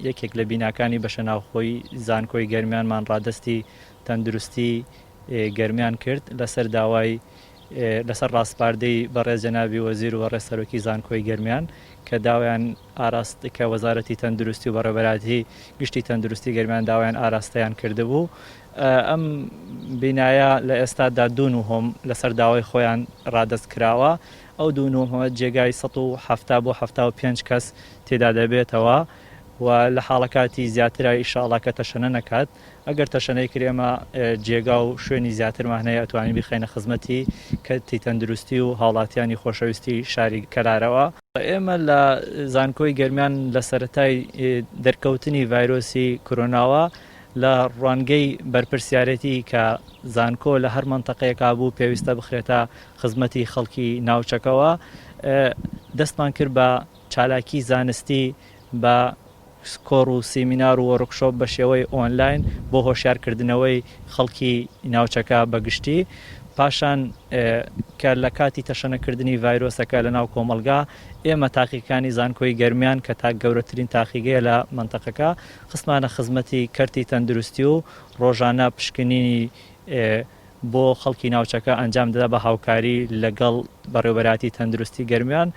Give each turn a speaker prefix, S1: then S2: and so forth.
S1: یەکێک لە بیناکانی بەشە ناوخۆی زانکۆی گەرمیانمان ڕادستی تەندروستی گەرمیان کرد لەسەر داوای لەسەر ڕاستپاردەی بەڕێز جەنابی وەزیر و بەڕێز سەرۆکی زانکۆی گەرمیان کە داوایان ئاراست کە وەزارەتی تەندروستی و بەڕێوەبەراتی گشتی تەندروستی گەرمیان داوایان ئاراستەیان کردبوو. ئەم بینایە لە ئێستادا 2.9 لەسەر داوای خۆیان ڕادست کراوە. ئەو 2.9 جێگای 170 بۆ 75 کەس تێدا دەبێتەوە و لە حاڵەکاتی زیاترە ئیشاڵا کە تەشەنە نەکات ئەگەر تەشەنەی کرێمە جێگا و شوێنی زیاترمان هەیە ئەتوانین بخەینە خزمەتی کەتی تەندروستی و هاوڵاتیانی خۆشەویستی شاری کەرارەوە. ئێمە لە زانکۆی گەرمیان لە سەرەتای دەرکەوتنی ڤایرۆسی کۆرۆناوە لە ڕوانگەی بەرپرسیارەتی کە زانکۆ لە هەر مەنتەقەیەکا بوو پێویستە بخرێتە خزمەتی خەڵکی ناوچەکەوە دەستمان کرد بە چالاکی زانستی بە کۆڕ و سیمینار و وەرکشۆپ بە شێوەی ئۆنلاین بۆ هۆشیارکردنەوەی خەڵکی ناوچەکە بەگشتی پاشان کە لە کاتی تەشەنەکردنی ڤایرۆسەکە لە ناو کۆمەلگا ئێمە تاقیەکانی زانکۆی گەرمیان کە تا گەورەترین تاقیگەیە لە مەنتەقەکە خستمانە خزمەتی کەرتی تەندروستی و ڕۆژانە پشکنینی بۆ خەڵکی ناوچەکە ئەنجام دەدا بە هاوکاری لەگەڵ بەڕێوەبەراتی تەندروستی گەرمیان